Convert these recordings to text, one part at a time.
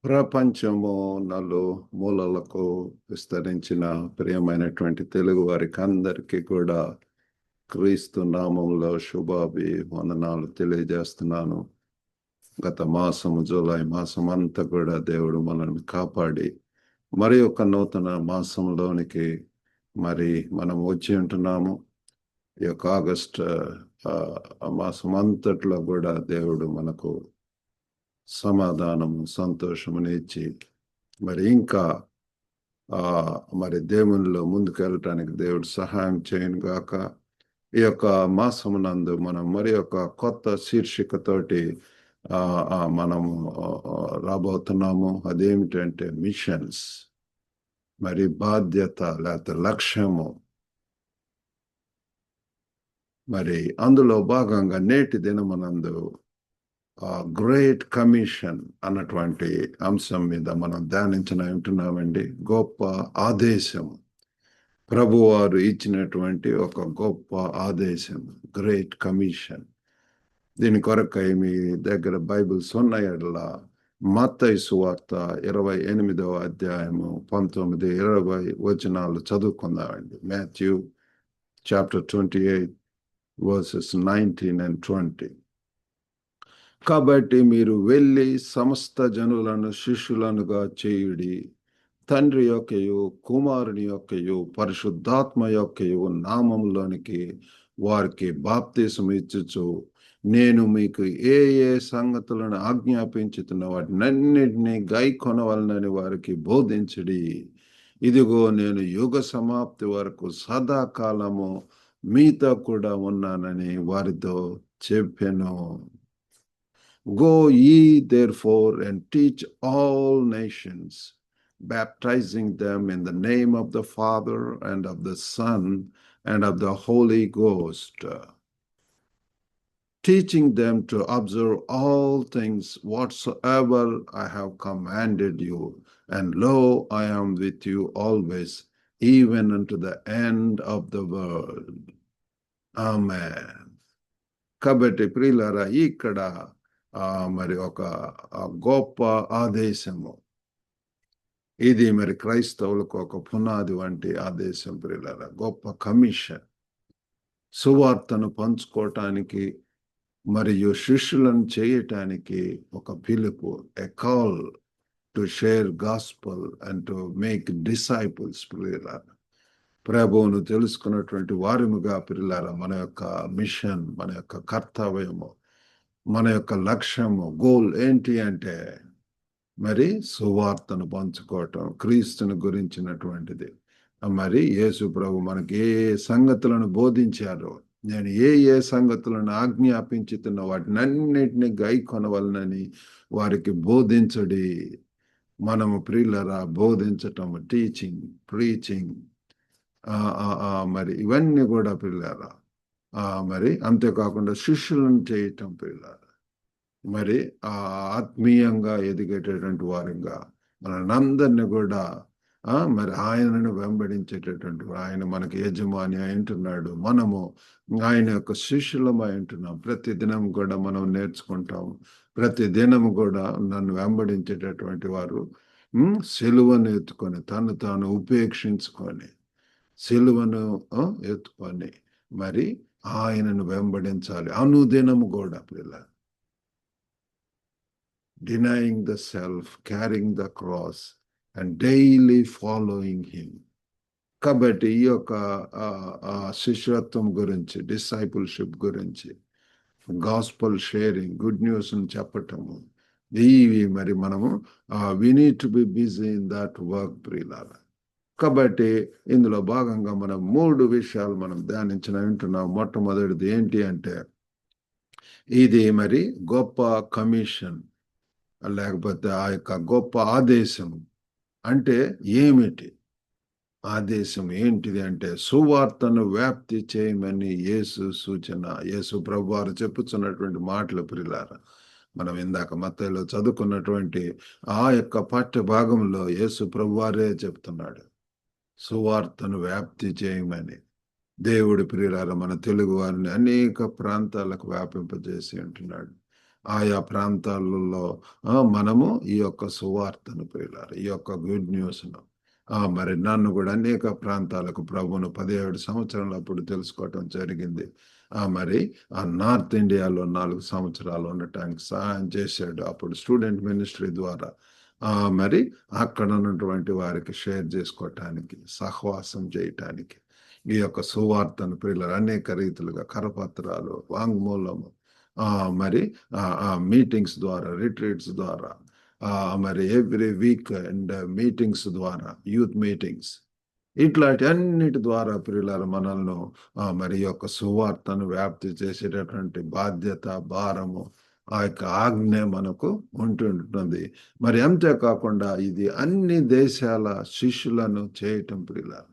ప్రపంచము నలుమూలలకు విస్తరించిన ప్రియమైనటువంటి తెలుగు వారికి అందరికీ కూడా క్రీస్తు నామంలో శుభాభివందనాలు తెలియజేస్తున్నాను. గత మాసము జూలై మాసం అంతా కూడా దేవుడు మనల్ని కాపాడి మరి ఒక నూతన మాసంలోనికి మనం వచ్చి ఉంటున్నాము. ఈ యొక్క ఆగస్టు మాసం అంతట్లో కూడా దేవుడు మనకు సమాధానము సంతోషముని ఇచ్చి ఇంకా దేవునిలో ముందుకు వెళ్ళటానికి దేవుడు సహాయం చేయను గాక. ఈ యొక్క మాసమునందు మనం మరి ఒక కొత్త శీర్షికతోటి మనము రాబోతున్నాము. అదేమిటంటే మిషన్స్, బాధ్యత లేకపోతే లక్ష్యము. అందులో భాగంగా నేటి దినమునందు గ్రేట్ కమిషన్ అన్నటువంటి అంశం మీద మనం ధ్యానించుకుంటున్నామండి. గొప్ప ఆదేశం, ప్రభువారు ఇచ్చినటువంటి ఒక గొప్ప ఆదేశం, గ్రేట్ కమిషన్. దీని కొరకై మీ దగ్గర బైబిల్స్ ఉన్న యెడల మత్తయి సువార్త 28వ అధ్యాయము 19-20 వచనాలు చదువుకుందామండి. Matthew chapter 28 verses 19 and 20. కాబట్టి మీరు వెళ్ళి సమస్త జనులను శిష్యులనుగా చేయుడి, తండ్రి యొక్కయు కుమారుని యొక్కయు పరిశుద్ధాత్మ యొక్కయు నామములోనికి వారికి బాప్తిసము ఇచ్చుచు నేను మీకు ఏ ఏ సంగతులను ఆజ్ఞాపించుతున్న వాటినన్నిటినీ గైకొనవలనని వారికి బోధించుడి. ఇదిగో నేను యుగ సమాప్తి వరకు సదాకాలము మీతో కూడా ఉన్నానని వారితో చెప్పెను. Go ye therefore and teach all nations, baptizing them in the name of the Father and of the Son and of the Holy Ghost, teaching them to observe all things whatsoever I have commanded you. And lo, I am with you always, even unto the end of the world. Amen. కాబట్టి ప్రియులారా, ఇక్కడ ఒక గొప్ప ఆదేశము. ఇది క్రైస్తవులకు ఒక పునాది వంటి ఆదేశం ప్రియులారా. గొప్ప కమిషన్, సువార్తను పంచుకోవటానికి మరియు శిష్యులను చేయటానికి ఒక పిలుపు, ఎ call to share gospel and to make disciples. ప్రియులారా, ప్రభువును తెలుసుకున్నటువంటి వారిముగా ప్రియులారా, మన యొక్క మిషన్, మన యొక్క కర్తవ్యము, మన యొక్క లక్ష్యము, గోల్ ఏంటి అంటే సువార్తను పంచుకోవటం, క్రీస్తుని గురించినటువంటిది. యేసు ప్రభు మనకి ఏ సంగతులను బోధించారో, నేను ఏ ఏ సంగతులను ఆజ్ఞాపించుతున్న వాటినన్నిటిని గైకొనవలనని వారికి బోధించడి. మనము ప్రియులరా బోధించటం, టీచింగ్, ప్రీచింగ్, ఇవన్నీ కూడా ప్రియులరా. అంతేకాకుండా శిష్యులను చేయటం ప్రియులారా. ఆత్మీయంగా ఎదిగేటటువంటి వారంగా మనందరినీ కూడా ఆయనను వెంబడించేటటువంటి, ఆయన మనకి యజమాని అయింటున్నాడు, మనము ఆయన యొక్క శిష్యులమై ఉంటున్నాం. ప్రతి దినం కూడా మనం నేర్చుకుంటాం. ప్రతి దినం కూడా నన్ను వెంబడించేటటువంటి వారు సిలువను ఎత్తుకొని, తను తాను ఉపేక్షించుకొని, సిలువను ఎత్తుకొని ఆయనను వెంబడించాలి. అనుదినము కూడా పిల్ల, denying the self, carrying the cross and daily following him. కాబట్టి ఈ యొక్క శిష్యత్వం గురించి, డిసైపుల్షిప్ గురించి, గాస్పల్ షేరింగ్, గుడ్ న్యూస్ చెప్పటము, ఇవి మనము we need to be busy in that work ప్రియులారా. కాబట్టి ఇందులో భాగంగా మనం 3 విషయాలు మనం ధ్యానించుకుంటున్నాం. మొట్టమొదటిది ఏంటి అంటే, ఇది గొప్ప కమిషన్, లేకపోతే ఆ యొక్క గొప్ప ఆదేశం అంటే ఏమిటి? ఆదేశం ఏంటిది అంటే, సువార్తను వ్యాప్తి చేయమని యేసు సూచన. యేసు ప్రభువారు చెప్పుచున్నటువంటి మాటలు ప్రియులారా. మనం ఇందాక మత్తయిలో చదువుకున్నటువంటి ఆ యొక్క పాఠ్య భాగంలో యేసు ప్రభువారే చెప్తున్నాడు, సువార్తను వ్యాప్తి చేయమని. దేవుడి ప్రియులారా, మన తెలుగు వారిని అనేక ప్రాంతాలకు వ్యాపింపజేసి ఉంటున్నాడు. ఆయా ప్రాంతాలలో మనము ఈ యొక్క సువార్తను ప్రియులారా, ఈ యొక్క గుడ్ న్యూస్ను మరి నన్ను కూడా అనేక ప్రాంతాలకు ప్రభువును 17 సంవత్సరాలు అప్పుడు తెలుసుకోవటం జరిగింది. మరి నార్త్ ఇండియాలో 4 సంవత్సరాలు ఉండటానికి సహాయం చేశాడు. అప్పుడు స్టూడెంట్ మినిస్ట్రీ ద్వారా మరి అక్కడ ఉన్నటువంటి వారికి షేర్ చేసుకోవటానికి, సహవాసం చేయటానికి ఈ యొక్క సువార్తను ప్రియులారా అనేక రీతిలుగా కరపత్రాలు, వాంగ్మూలము, మరి మీటింగ్స్ ద్వారా, రిట్రీట్స్ ద్వారా, మరి ఎవ్రీ వీక్ అండ్ మీటింగ్స్ ద్వారా, యూత్ మీటింగ్స్, ఇట్లాంటి అన్నిటి ద్వారా ప్రియులారా మనల్ని మరి ఈ యొక్క సువార్తను వ్యాప్తి చేసేటటువంటి బాధ్యత, భారము, ఆ యొక్క ఆజ్ఞ మనకు ఉంటుంటుంది. మరి అంతేకాకుండా ఇది అన్ని దేశాల శిష్యులను చేయటం ప్రియులారా,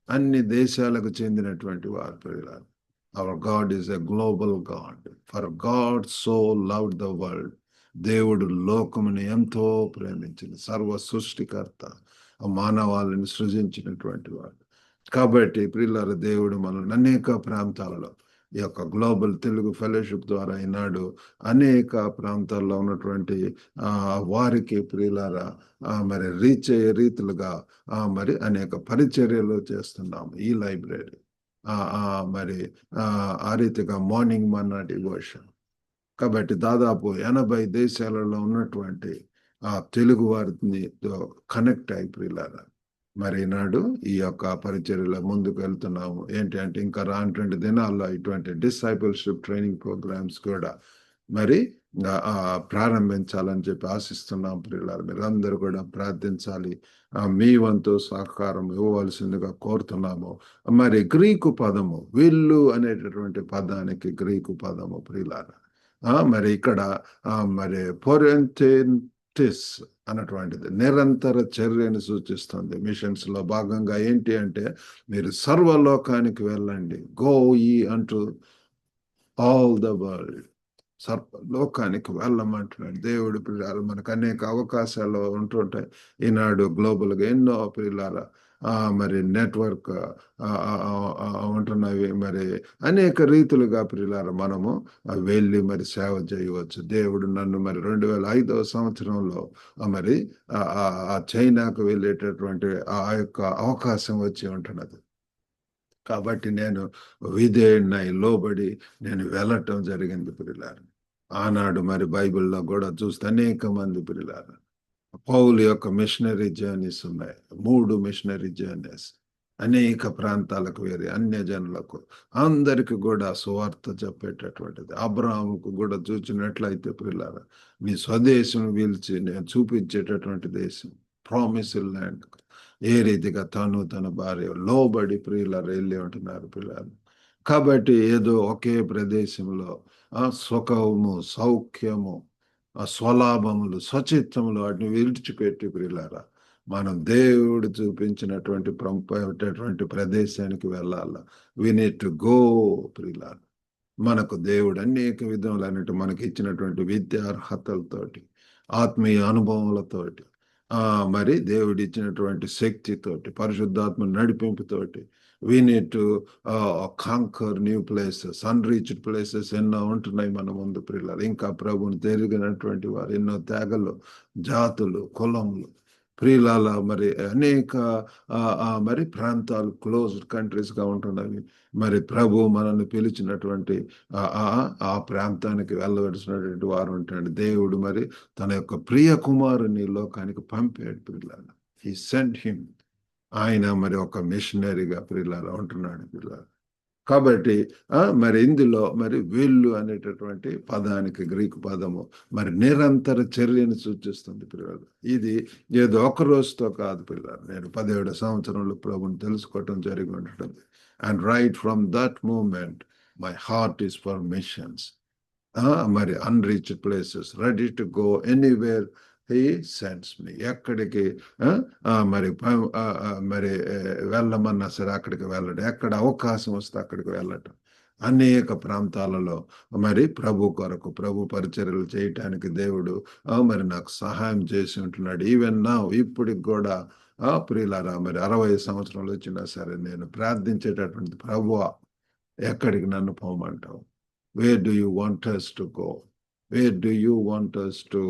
అన్ని దేశాలకు చెందినటువంటి వారు ప్రియులారా. Hour God is a global God. For God so loved the world. దేవుడు లోకముని ఎంతో ప్రేమించిన సర్వ సృష్టికర్త, మానవాళిని సృజించినటువంటి వాడు. కాబట్టి ప్రియులారా, దేవుడు మనల్ని అనేక ప్రాంతాలలో ఈ యొక్క గ్లోబల్ తెలుగు ఫెలోషిప్ ద్వారా ఈనాడు అనేక ప్రాంతాల్లో ఉన్నటువంటి వారికి ప్రియులారా మరి రీచ్ అయ్యే రీతిలుగా మరి అనేక పరిచర్యలు చేస్తున్నాము ఈ లైబ్రరీ. మరి ఆ రీతిగా మార్నింగ్ మన్నా డివోషన్. కాబట్టి దాదాపు 80 దేశాలలో ఉన్నటువంటి తెలుగు వారిని కనెక్ట్ అయి ప్రియులారా మరి ఈనాడు ఈ యొక్క పరిచర్యలో ముందుకు వెళ్తున్నాము. ఏంటి అంటే ఇంకా రానటువంటి దినాల్లో ఇటువంటి డిసైపుల్షిప్ ట్రైనింగ్ ప్రోగ్రామ్స్ కూడా మరి ప్రారంభించాలని చెప్పి ఆశిస్తున్నాం ప్రియులారా. మీరందరూ కూడా ప్రార్థించాలి, మీ వంతు సహకారం ఇవ్వవలసిందిగా కోరుతున్నాము. మరి గ్రీకు పదము వీళ్ళు అనేటటువంటి పదానికి గ్రీకు పదము ప్రియులారా మరి ఇక్కడ మరి పొరెంటెంటిస్ అన్నటువంటిది నిరంతర చర్యను సూచిస్తుంది. మిషన్స్ లో భాగంగా ఏంటి అంటే మీరు సర్వలోకానికి వెళ్ళండి, గో ఈ అంటూ ఆల్ ద వరల్డ్, సర్వలోకానికి వెళ్ళమంటున్నాడు దేవుడు. ప్రియులారా మనకు అనేక అవకాశాలు ఉంటుంటాయి ఈనాడు గ్లోబల్గా, ఎన్నో ప్రియులారా మరి నెట్వర్క్ ఉంటున్నవి, మరి అనేక రీతులుగా ప్రియులారా మనము వెళ్ళి మరి సేవ చేయవచ్చు. దేవుడు నన్ను మరి 2005వ సంవత్సరంలో మరి చైనాకు వెళ్ళేటటువంటి ఆ యొక్క అవకాశం వచ్చి ఉంటున్నది. కాబట్టి నేను విధేయుడినై లోబడి నేను వెళ్ళటం జరిగింది ప్రియులారా. ఆనాడు మరి బైబిల్లో కూడా చూస్తే అనేక మంది ప్రియులారా పౌలు యొక్క మిషనరీ జర్నీస్ ఉన్నాయి. 3 మిషనరీ జర్నీస్ అనేక ప్రాంతాలకు వేరే అన్య జనులకు అందరికి కూడా సువార్త చెప్పేటటువంటిది. అబ్రహాముకు కూడా చూచినట్లయితే ప్రియులారా మీ స్వదేశం పిలిచి నేను చూపించేటటువంటి దేశం, ప్రామిస్ ల్యాండ్, ఏ రీతిగా తన భార్య లోబడి ప్రియులారా వెళ్ళి ఉంటున్నారు ప్రియులారా. కాబట్టి ఏదో ఒకే ప్రదేశంలో సుఖము, సౌఖ్యము, స్వలాభములు, స్వచిత్తములు వాటిని విడిచిపెట్టి ప్రియులారా మనం దేవుడు చూపించినటువంటి ప్రదేశానికి వెళ్ళాల. వి నీడ్ టు గో ప్రియులారా. మనకు దేవుడు అనేక విధములైనట్టు మనకి ఇచ్చినటువంటి విద్య అర్హతలతోటి, ఆత్మీయ అనుభవములతోటి, మరి దేవుడు ఇచ్చినటువంటి శక్తితోటి, పరిశుద్ధాత్మ నడిపింపుతోటి we need to conquer new places, unreached places ఎన్నో ఉంటున్నాయి మన ముందు ప్రియులారా. ఇంకా ప్రభువుని తిరిగినటువంటి వారు ఎన్నో తెగలు, జాతులు, కులములు ప్రియులాల మరి అనేక మరి ప్రాంతాలు క్లోజ్డ్ కంట్రీస్ గా ఉంటున్నవి. మరి ప్రభు మనల్ని పిలిచినటువంటి ఆ ప్రాంతానికి వెళ్ళవలసినటువంటి వారు ఉంటాడు. దేవుడు మరి తన యొక్క ప్రియ కుమారుని లోకానికి పంపాడు ప్రియులారా. He sent him. ఆయన మరి ఒక మిషనరీగా ప్రియులారా ఉంటున్నాడు ప్రియులారా. కాబట్టి మరి ఇందులో మరి వీళ్ళు అనేటటువంటి పదానికి గ్రీకు పదము మరి నిరంతర చర్యను సూచిస్తుంది ప్రియులారా. ఇది ఏదో ఒక రోజుతో కాదు ప్రియులారా. నేను 17వ సంవత్సరంలో ప్రభుని తెలుసుకోవటం జరిగి ఉంటుంది. And right from that moment my heart is for missions. మరి unreached places, ready to go anywhere he sends me. ఎక్కడికి మరి వెళ్ళమన్నా సరే అక్కడికి వెళ్ళడం, ఎక్కడ అవకాశం వస్తే అక్కడికి వెళ్ళటం, అనేక ప్రాంతాలలో మరి ప్రభు కొరకు, ప్రభు పరిచర్యలు చేయటానికి దేవుడు మరి నాకు సహాయం చేసి ఉంటున్నాడు. ఈవెన్ నా ఇప్పటికి కూడా ప్రియులారా మరి 60 సంవత్సరాలు వచ్చినా సరే నేను ప్రార్థించేటటువంటి ప్రభువా ఎక్కడికి నన్ను పోమంటావు, where do you want us to go? Where do you want us to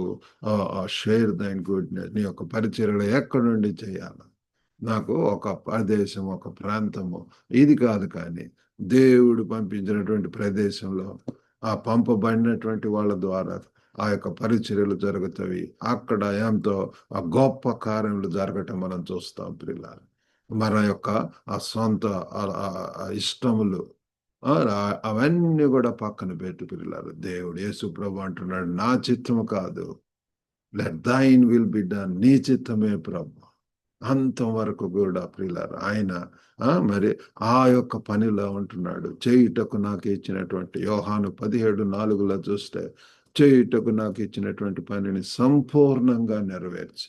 share thine goodness? నీ యొక్క పరిచర్యలు ఎక్కడి నుండి చేయాలి? నాకు ఒక ప్రదేశం, ఒక ప్రాంతము ఇది కాదు, కానీ దేవుడు పంపించినటువంటి ప్రదేశంలో ఆ పంపబడినటువంటి వాళ్ళ ద్వారా ఆ యొక్క పరిచర్యలు జరుగుతాయి. అక్కడ ఎంతో ఆ గొప్ప కార్యములు జరగటం మనం చూస్తాం ప్రియులారా. మన యొక్క ఆ సొంత ఇష్టములు అవన్నీ కూడా పక్కన పెట్టి ప్రియులారా, దేవుడు యేసు ప్రభు అంటున్నాడు, నా చిత్తము కాదు, let thine will be done, నీ చిత్తమే ప్రభు. అంతం వరకు కూడా ప్రియులారా ఆయన మరి ఆ యొక్క పనిలో ఉంటున్నాడు. చేయుటకు నాకు ఇచ్చినటువంటి యోహాను 17:4 చూస్తే, చేయుటకు నాకు ఇచ్చినటువంటి పనిని సంపూర్ణంగా నెరవేర్చి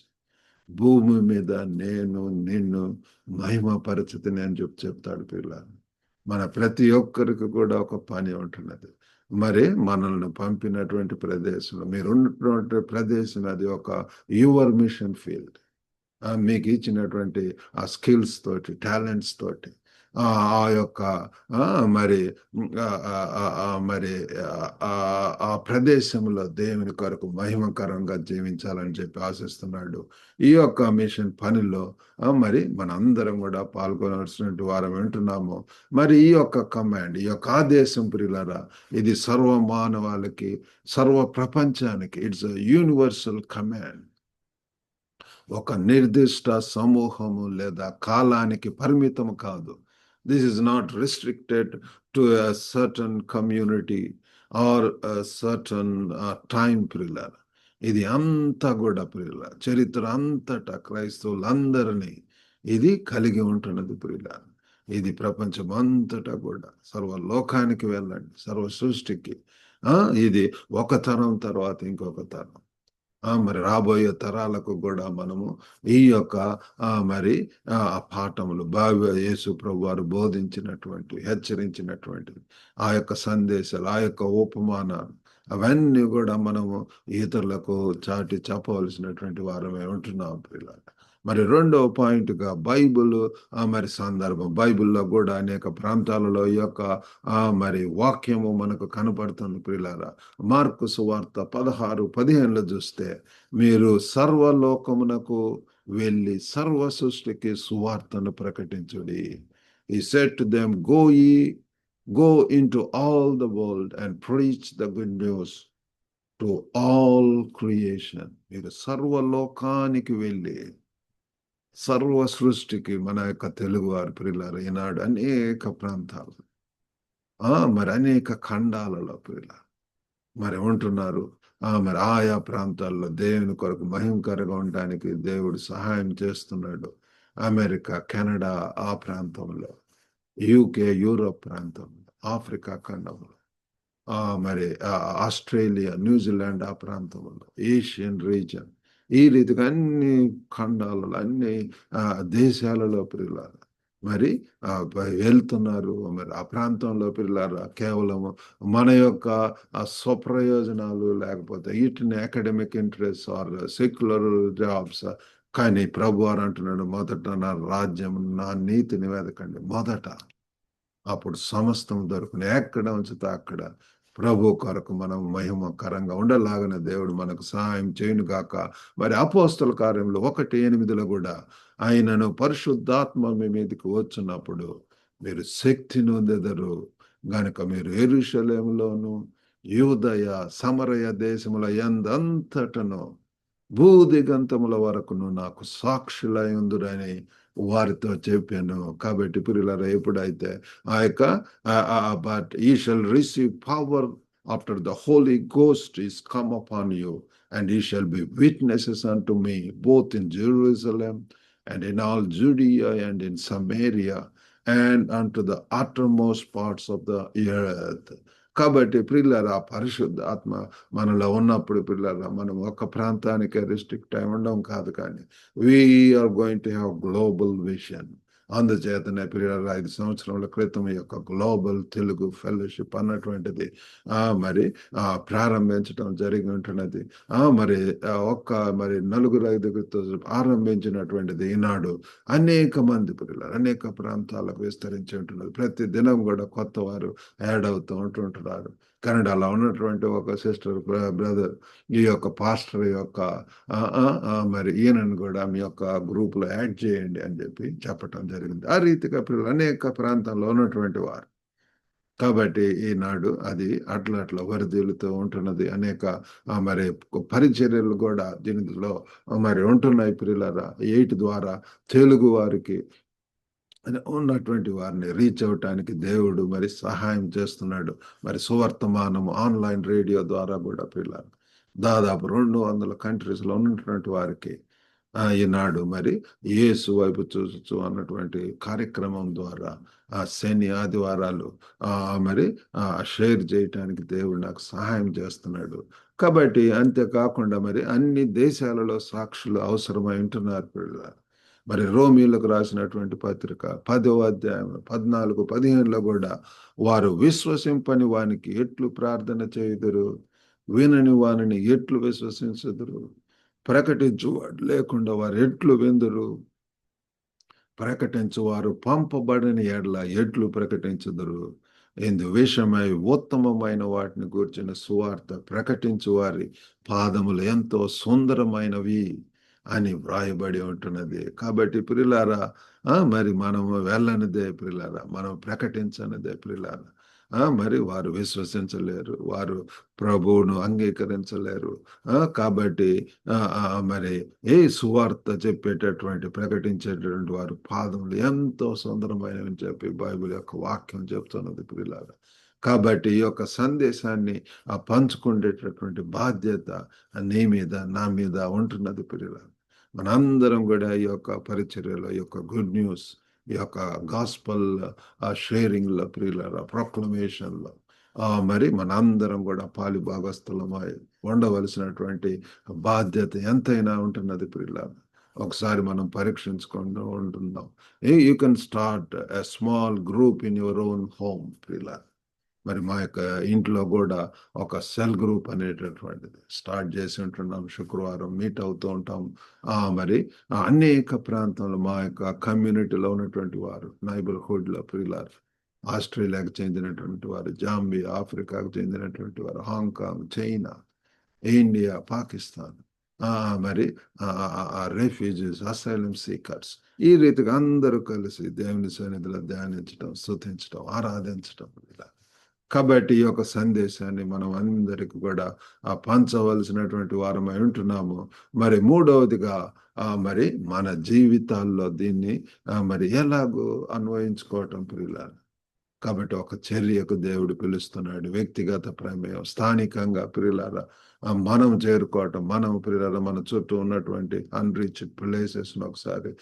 భూమి మీద నేను నిన్ను మహిమపరచుతుని అని చెప్తాడు పిల్లలు. మన ప్రతి ఒక్కరికి కూడా ఒక పని ఉంటున్నది. మరి మనల్ని పంపినటువంటి ప్రదేశంలో మీరున్నటువంటి ప్రదేశం అది ఒక యువర్ మిషన్ ఫీల్డ్. మీకు ఇచ్చినటువంటి ఆ స్కిల్స్ తోటి, టాలెంట్స్ తోటి ఆ యొక్క మరి మరి ఆ ప్రదేశంలో దేవుని కొరకు మహిమకరంగా జీవించాలని చెప్పి ఆశిస్తున్నాడు. ఈ యొక్క మిషన్ పనిలో మరి మనందరం కూడా పాల్గొనవలసినటువంటి వారం వింటున్నాము. మరి ఈ యొక్క కమాండ్, ఈ యొక్క ఆదేశం ప్రియులారా, ఇది సర్వ మానవాళికి, సర్వ ప్రపంచానికి ఇట్స్ అ యూనివర్సల్ కమాండ్. ఒక నిర్దిష్ట సమూహము లేదా కాలానికి పరిమితం కాదు. This is not restricted to a certain community or certain time ప్రియులారా. ఇది అంతా కూడా ప్రియులారా, చరిత్ర అంతటా క్రైస్తవులందరినీ ఇది కలిగి ఉంటున్నది ప్రియులారా. ఇది ప్రపంచం అంతటా కూడా సర్వలోకానికి వెళ్ళండి, సర్వ సృష్టికి. ఇది ఒక తరం తర్వాత ఇంకొక తరం, మరి రాబోయే తరాలకు కూడా మనము ఈ యొక్క మరి పాఠములు యేసు ప్రభు వారు బోధించినటువంటి, హెచ్చరించినటువంటి ఆ యొక్క సందేశాలు, ఆ యొక్క ఉపమానాలు అవన్నీ కూడా మనము ఇతరులకు చాటి చెప్పవలసినటువంటి వారమే ఉంటున్నాం పిల్లలు. మరి రెండవ పాయింట్గా బైబిల్ మరి సందర్భం. బైబిల్లో కూడా అనేక ప్రాంతాలలో ఈ యొక్క మరి వాక్యము మనకు కనపడుతుంది ప్రియులారా. మార్కు సువార్త 16:15 చూస్తే, మీరు సర్వలోకమునకు వెళ్ళి సర్వ సృష్టికి సువార్తను ప్రకటించుడి. He said to them, go into all the world and preach the good news to all creation. మీరు సర్వలోకానికి వెళ్ళి, సర్వ సృష్టికి. మన యొక్క తెలుగు వారి ప్రియులారా, ఈనాడు అనేక ప్రాంతాలు మరి అనేక ఖండాలలో ప్రియులారా మరి ఉంటున్నారు. మరి ఆయా ప్రాంతాల్లో దేవుని కొరకు మహిమకరంగా ఉండడానికి దేవుడు సహాయం చేస్తున్నాడు. అమెరికా, కెనడా ఆ ప్రాంతంలో, యూకే, యూరోప్ ప్రాంతంలో, ఆఫ్రికా ఖండంలో, మరి ఆస్ట్రేలియా, న్యూజిలాండ్ ఆ ప్రాంతంలో, ఏషియన్ రీజన్, ఈ రీతిగా అన్ని ఖండాలలో, అన్ని దేశాలలో ప్రియులారా మరి వెళ్తున్నారు. మరి ఆ ప్రాంతంలో పిల్లలారా కేవలం మన యొక్క స్వప్రయోజనాలు, లేకపోతే వీటిని academic interest or secular jobs, కానీ ప్రభు వారు అంటున్నాడు, మొదట నా రాజ్యం, నా నీతిని వెతకండి మొదట, అప్పుడు సమస్తం దొరుకుని. ఎక్కడ ఉంచితే అక్కడ ప్రభు కొరకు మనం మహిమకరంగా ఉండలాగానే దేవుడు మనకు సహాయం చేయును గాక. మరి అపోస్తల కార్యంలో 1:8 కూడా, ఆయనను పరిశుద్ధాత్మ మీ మీదకి వచ్చినప్పుడు మీరు శక్తి నొందెదరు గనుక మీరు యెరూషలేములోను, యూదయ, సమరయ దేశముల యందంతటను భూదిగంతముల వరకును నాకు సాక్షులై ఉందురని వారితో చెప్పాను. కాబట్టి ప్రియులారా, ఎప్పుడైతే ఆ యొక్క but you shall receive power after the holy ghost is come upon you and ye shall be witnesses unto me both in Jerusalem and in all Judea and in Samaria and unto the uttermost parts of the earth. కాబట్టి ప్రియులారా, పరిశుద్ధ ఆత్మ మనలో ఉన్నప్పుడు ప్రియులారా, మనం ఒక ప్రాంతానికి రిస్ట్రిక్ట్ అయి ఉండడం కాదు, కానీ we are going to have global vision. అందుచేతనే ప్రియులారా, 5 సంవత్సరాల క్రితం యొక్క గ్లోబల్ తెలుగు ఫెలోషిప్ అన్నటువంటిది మరి ప్రారంభించడం జరిగి ఉంటున్నది. మరి మరి 4-5 ఆరంభించినటువంటిది ఈనాడు అనేక మంది ప్రియులారా అనేక ప్రాంతాలకు విస్తరించి ఉంటున్నది. ప్రతి దినం కూడా కొత్త వారు యాడ్ అవుతూ ఉంటుంటున్నారు. కెనడాలో ఉన్నటువంటి ఒక సిస్టర్ బ్రదర్ ఈ యొక్క పాస్టర్ యొక్క మరి ఈయనను కూడా మీ యొక్క గ్రూప్లో యాడ్ చేయండి అని చెప్పి చెప్పటం జరిగింది. ఆ రీతిగా పిల్లలు అనేక ప్రాంతాల్లో ఉన్నటువంటి వారు. కాబట్టి ఈనాడు అది అట్లా వరదీలుతూ ఉంటున్నది. అనేక మరి పరిచర్యలు కూడా దీనిలో మరి ఉంటున్నాయి పిల్లలారా. 8 ద్వారా తెలుగు వారికి ఉన్నటువంటి వారిని రీచ్ అవటానికి దేవుడు మరి సహాయం చేస్తున్నాడు. మరి సువర్తమానం ఆన్లైన్ రేడియో ద్వారా కూడా పిల్లలు దాదాపు 200 కంట్రీస్లో ఉన్నటువంటి వారికి ఈనాడు మరి యేసు వైపు చూచు అన్నటువంటి కార్యక్రమం ద్వారా శని ఆదివారాలు మరి షేర్ చేయటానికి దేవుడు నాకు సహాయం చేస్తున్నాడు. కాబట్టి అంతేకాకుండా మరి అన్ని దేశాలలో సాక్షులు అవసరమై ఉంటున్నారు పిల్లలు. మరి రోమీలకు రాసినటువంటి పత్రిక 10వ అధ్యాయం 14, 15లో కూడా వారు విశ్వసింపని వానికి ఎట్లు ప్రార్థన చేయుదురు, వినని వానిని ఎట్లు విశ్వసించుదురు, ప్రకటించువాడు లేకుండా వారు ఎట్లు విందురు, ప్రకటించువారు పంపబడని ఎడల ఎట్లు ప్రకటించుదురు. ఇందు విషయమై ఉత్తమమైన వాటిని గూర్చిన సువార్త ప్రకటించు వారి పాదములు ఎంతో సుందరమైనవి అని వ్రాయబడి ఉంటున్నది. కాబట్టి ప్రియులారా మరి మనము వెళ్ళనిదే ప్రియులారా, మనం ప్రకటించనిదే ప్రియులారా. మరి వారు విశ్వసించలేరు, వారు ప్రభువును అంగీకరించలేరు. కాబట్టి మరి ఏ సువార్త చెప్పేటటువంటి ప్రకటించేటటువంటి వారు పాదములు ఎంతో సుందరమైనవి చెప్పి బైబిల్ యొక్క వాక్యం చెప్తున్నది ప్రియులారా. కాబట్టి ఈ యొక్క సందేశాన్ని పంచుకునేటటువంటి బాధ్యత నీ మీద నా మీద ఉంటున్నది ప్రియులారా. మనందరం కూడా ఈ యొక్క పరిచర్యలో ఈ యొక్క గుడ్ న్యూస్, ఈ యొక్క గాస్పల్ షేరింగ్లో ప్రియులారా, ప్రొక్లమేషన్లో మరి మనందరం కూడా పాలి భాగస్థలమై ఉండవలసినటువంటి బాధ్యత ఎంతైనా ఉంటున్నది ప్రియులారా. ఒకసారి మనం పరీక్షించుకుంటూ ఉంటున్నాం. You can start a small group in your own home ప్రియులారా. మరి మా యొక్క ఇంట్లో కూడా ఒక సెల్ గ్రూప్ అనేటటువంటిది స్టార్ట్ చేసి ఉంటున్నాం. శుక్రవారం మీట్ అవుతూ ఉంటాం. మరి అనేక ప్రాంతంలో మా యొక్క కమ్యూనిటీలో ఉన్నటువంటి వారు, నైబర్హుడ్లో ప్రియులారు, ఆస్ట్రేలియాకు చెందినటువంటి వారు, జాంబియా ఆఫ్రికాకు చెందినటువంటి వారు, హాంకాంగ్, చైనా, ఇండియా, పాకిస్తాన్, మరి రెఫ్యూజీస్, అసైలం సీకర్స్, ఈ రీతిగా అందరూ కలిసి దేవుని సన్నిధిలో ధ్యానించడం, స్తుతించడం, ఆరాధించడం ఇలా. కాబట్టి ఈ యొక్క సందేశాన్ని మనం అందరికి కూడా పంచవలసినటువంటి వారమై ఉంటున్నాము. మరి మూడవదిగా మరి మన జీవితాల్లో దీన్ని మరి ఎలాగో అన్వయించుకోవటం ప్రియులారా. కాబట్టి ఒక చర్యకు దేవుడు పిలుస్తున్నాడు. వ్యక్తిగత ప్రమేయం, స్థానికంగా ప్రియులారా మనం చేరుకోవటం, మనం ప్రియులారా మన చుట్టూ ఉన్నటువంటి అన్రీచ్డ్ ప్లేసెస్ ఒకసారి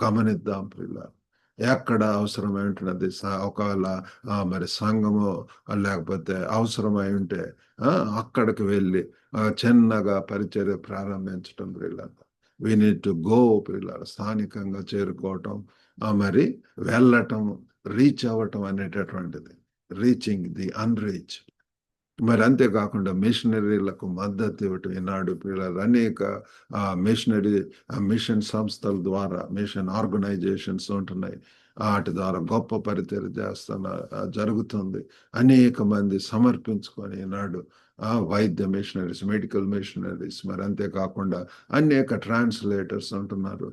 గమనిద్దాం ప్రియులారా. ఎక్కడ అవసరమై ఉంటున్నది, ఒకవేళ మరి సంఘము లేకపోతే అవసరమై ఉంటే అక్కడికి వెళ్ళి చిన్నగా పరిచర్య ప్రారంభించటం ప్రియులారా. వి నీడ్ టు గో ప్రియులారా. స్థానికంగా చేరుకోవటం, మరి వెళ్ళటం, రీచ్ అవ్వటం అనేటటువంటిది, రీచింగ్ ది అన్రీచ్. మరి అంతేకాకుండా మిషనరీలకు మద్దతు ఇవ్వటం. ఈనాడు పిల్లలు అనేక మిషన్ సంస్థల ద్వారా, మిషన్ ఆర్గనైజేషన్స్ ఉంటున్నాయి. వాటి ద్వారా గొప్ప పరిచర్య జరుగుతుంది. అనేక మంది సమర్పించుకొని ఈనాడు వైద్య మిషనరీస్, మెడికల్ మిషనరీస్, మరి అంతేకాకుండా అనేక ట్రాన్స్లేటర్స్ ఉంటున్నారు.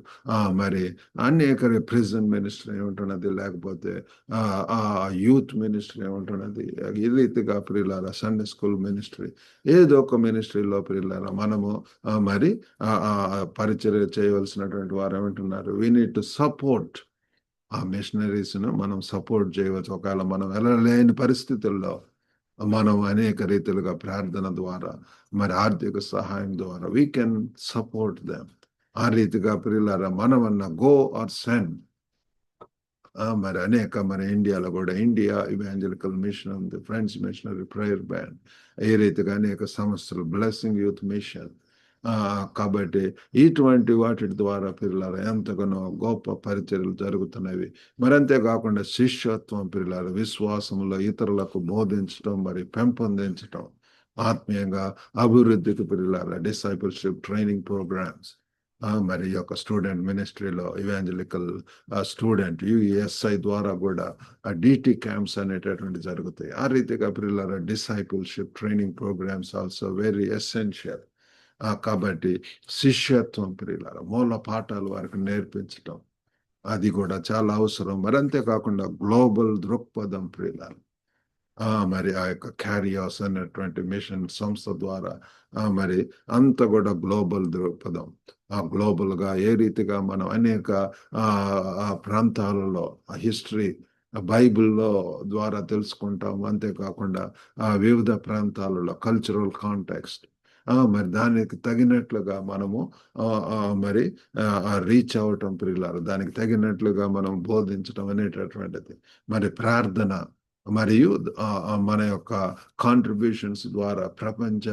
మరి అనేక ప్రిజన్ మినిస్ట్రీ ఉంటున్నది, లేకపోతే యూత్ మినిస్ట్రీ ఉంటున్నది. ఈ రీతిగా ప్రియులారా సండే స్కూల్ మినిస్ట్రీ, ఏదో ఒక మినిస్ట్రీలో ప్రియులారా మనము మరి పరిచర్య చేయవలసినటువంటి వారు ఏమంటున్నారు. వీ నీడ్ టు సపోర్ట్ ఆ మిషనరీస్ను మనం సపోర్ట్ చేయవచ్చు. ఒకవేళ మనం వెళ్ళలేని పరిస్థితుల్లో మనం అనేక రీతిలుగా ప్రార్థన ద్వారా, మరి ఆర్థిక సహాయం ద్వారా వీ కెన్ సపోర్ట్ దెమ్. ఆ రీతిగా ప్రియులారా మనమన్న గో ఆర్ సెండ్. మరి అనేక మన ఇండియాలో కూడా ఇండియా ఇవాంజలికల్ మిషన్ ఉంది, ఫ్రెండ్స్ మిషనరీ ప్రేయర్ బ్యాండ్, ఏ రీతిగా అనేక సంస్థలు, బ్లెస్సింగ్ యూత్ మిషన్. కాబట్టి ఇటువంటి వాటి ద్వారా పిల్లల ఎంతగానో గొప్ప పరిచర్యలు జరుగుతున్నవి. మరి అంతేకాకుండా శిష్యత్వం పిల్లల విశ్వాసంలో ఇతరులకు బోధించడం, మరి పెంపొందించడం, ఆత్మీయంగా అభివృద్ధికి పిల్లల డిసైపుల్షిప్ ట్రైనింగ్ ప్రోగ్రామ్స్, మరి ఈ యొక్క స్టూడెంట్ మినిస్ట్రీలో ఇవాంజలికల్ స్టూడెంట్ యుఎస్ఐ ద్వారా కూడా డిటి క్యాంప్స్ అనేటటువంటి జరుగుతాయి. ఆ రీతిగా పిల్లల discipleship training programmes also very essential. కాబట్టి శిష్యత్వం ప్రియులార మూల పాఠాలు వారికి నేర్పించటం అది కూడా చాలా అవసరం. మరి అంతేకాకుండా గ్లోబల్ దృక్పథం ప్రియులార మరి ఆ యొక్క క్యారియాస్ అనేటువంటి మిషన్ సంస్థ ద్వారా మరి అంత కూడా గ్లోబల్ దృక్పథం గ్లోబల్ గా ఏ రీతిగా మనం అనేక ప్రాంతాలలో హిస్టరీ బైబిల్లో ద్వారా తెలుసుకుంటాం. అంతేకాకుండా వివిధ ప్రాంతాలలో కల్చరల్ కాంటెక్స్ట్ మరి దానికి తగినట్లుగా మనము మరి రీచ్ అవటం ప్రియులారు, దానికి తగినట్లుగా మనం బోధించటం అనేటటువంటిది. మరి ప్రార్థన మరియు మన యొక్క కాంట్రిబ్యూషన్స్ ద్వారా ప్రపంచ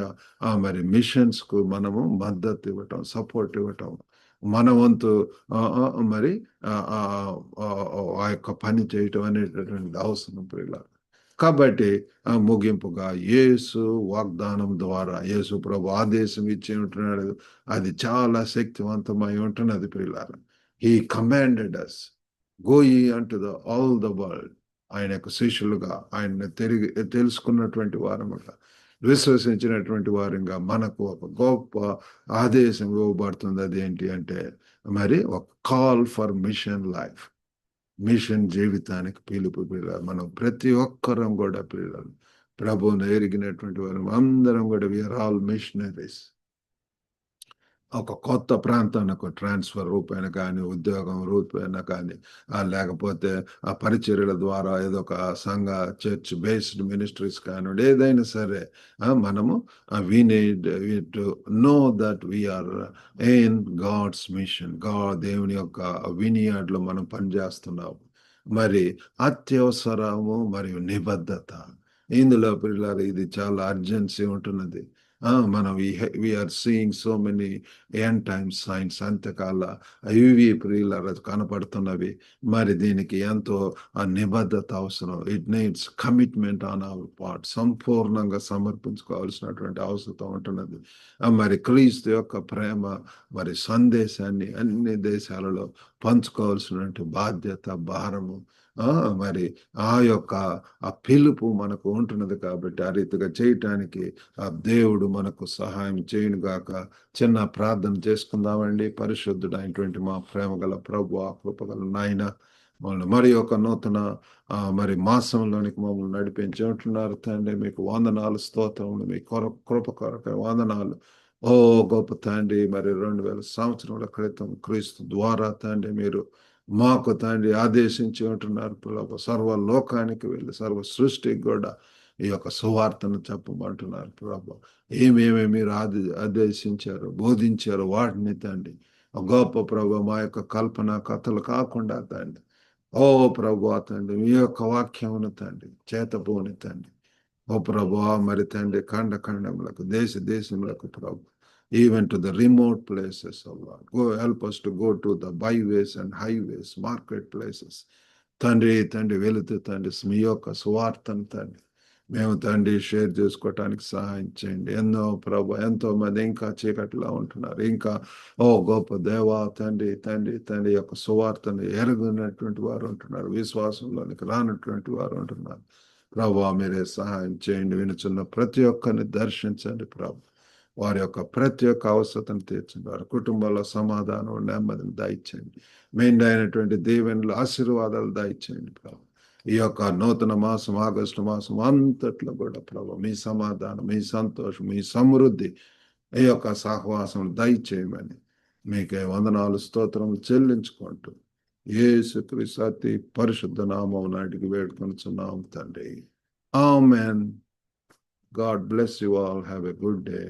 మరి మిషన్స్ కు మనము మద్దతు ఇవ్వటం, సపోర్ట్ ఇవ్వటం, మన వంతు మరి ఆ యొక్క పని చేయటం అనేటటువంటి అవసరం ప్రియులారు. కాబట్టి ముగింపుగా యేసు వాగ్దానం ద్వారా యేసు ప్రభు ఆదేశం ఇచ్చి ఉంటున్నాడు. అది చాలా శక్తివంతమై ఉంటున్నది ప్రియులారా. హీ కమాండెడ్ అస్ గో యీ అంటు ఆల్ ద వరల్డ్. ఆయన యొక్క శిష్యులుగా ఆయన తెలుసుకున్నటువంటి వారముగా విశ్వసించినటువంటి వారంగా మనకు ఒక గొప్ప ఆదేశం ఇవ్వబడుతుంది. అదేంటి అంటే మరి ఒక call for mission life, mission జీవితానికి పిలుపు. పిల్లలు మనం ప్రతి ఒక్కరం కూడా పిల్లలు ప్రభువును ఎరిగినటువంటి వారు అందరం కూడా వీఆర్ ఆల్ మిషనరీస్. ఒక కొత్త ప్రాంతానికి ట్రాన్స్ఫర్ రూపేణ కానీ, ఉద్యోగం రూపేణ కానీ, లేకపోతే ఆ పరిచర్యల ద్వారా ఏదో ఒక సంఘ చర్చ్ బేస్డ్ మినిస్ట్రీస్ కానివ్వండి, ఏదైనా సరే మనము we need to know that we are in God's mission. దేవుని యొక్క వినియాడ్లో మనం పనిచేస్తున్నాము. మరి అత్యవసరము మరియు నిబద్ధత ఇందులో పిల్లలు ఇది చాలా అర్జెన్సీ ఉంటున్నది. మనం we are seeing so many end time signs, అంతకాల ఇవి ప్రియుల కనపడుతున్నవి. మరి దీనికి ఎంతో నిబద్ధత అవసరం. It needs commitment on our part. సంపూర్ణంగా సమర్పించుకోవాల్సినటువంటి అవసరం ఉంటున్నది. మరి క్రీస్తు యొక్క ప్రేమ మరి సందేశాన్ని అన్ని దేశాలలో పంచుకోవాల్సినటువంటి బాధ్యత, భారము మరి ఆ యొక్క ఆ పిలుపు మనకు ఉంటున్నది. కాబట్టి ఆ రీతిగా చేయటానికి ఆ దేవుడు మనకు సహాయం చేయను గాక. చిన్న ప్రార్థన చేసుకుందామండి. పరిశుద్ధుడు అయినటువంటి మా ప్రేమ గల ప్రభు, ఆ కృపగల నాయన, మరి ఒక నూతన మరి మాసంలోనికి మమ్మల్ని నడిపించి ఉంటున్నారు తండ్రి. మీకు వందనాలు, స్తోత్రములు, మీ కృప కొరకు వందనాలు. ఓ గొప్ప తండ్రి, మరి 2000 సంవత్సరాల క్రితం క్రీస్తు ద్వారా తండ్రి మీరు మాకు తండ్రి ఆదేశించి ఉంటున్నారు. ప్రభు సర్వ లోకానికి వెళ్ళి సర్వ సృష్టికి కూడా ఈ యొక్క సువార్తను చెప్పమంటున్నారు. ప్రభు ఏమేమి మీరు ఆదేశించారు, బోధించారు వాటిని తండ్రి గొప్ప ప్రభు మా యొక్క కల్పన కథలు కాకుండా తండ్రి ఓ ప్రభు తండ్రి మీ యొక్క వాక్యమును తండ్రి చేతపోని తండ్రి ఓ ప్రభు మరి తండ్రి ఖండ ఖండములకు దేశములకు ప్రభు even to the remote places, oh Lord. Help us to go to the byways and highways, marketplaces. తండ్రి వెళుతూ తండ్రి మీ యొక్క సువార్తను తండ్రి మేము తండ్రి షేర్ చేసుకోవటానికి సహాయం చేయండి. ఎంతో మంది ఇంకా చీకటిలో ఉంటున్నారు. ఇంకా ఓ గొప్ప దేవా తండ్రి యొక్క సువార్తను ఎరుగునటువంటి వారు ఉంటున్నారు. విశ్వాసంలోనికి రానటువంటి వారు ఉంటున్నారు. ప్రభు మీరే సహాయం చేయండి. వినుచున్న ప్రతి ఒక్కరిని దర్శించండి. ప్రభు వారి యొక్క ప్రతి ఒక్క అవసరతను తీర్చండి. వారి కుటుంబంలో సమాధానం, నెమ్మదిని దయచేయండి. మెండైనటువంటి దీవెనలు, ఆశీర్వాదాలు దయచేయండి. ప్రభు ఈ యొక్క నూతన మాసం, ఆగస్టు మాసం అంతట్లో కూడా ప్రభు మీ సమాధానం, మీ సంతోషం, మీ సమృద్ధి ఈ యొక్క సహవాసం దయచేయమని మీకే వందనాలు, స్తోత్రములు చెల్లించుకుంటూ యేసుక్రీస్తు అతి పరిశుద్ధ నామం నాటికి వేడుకొనుచున్నాం తండ్రి. ఆమేన్. God bless you all. Have a good day.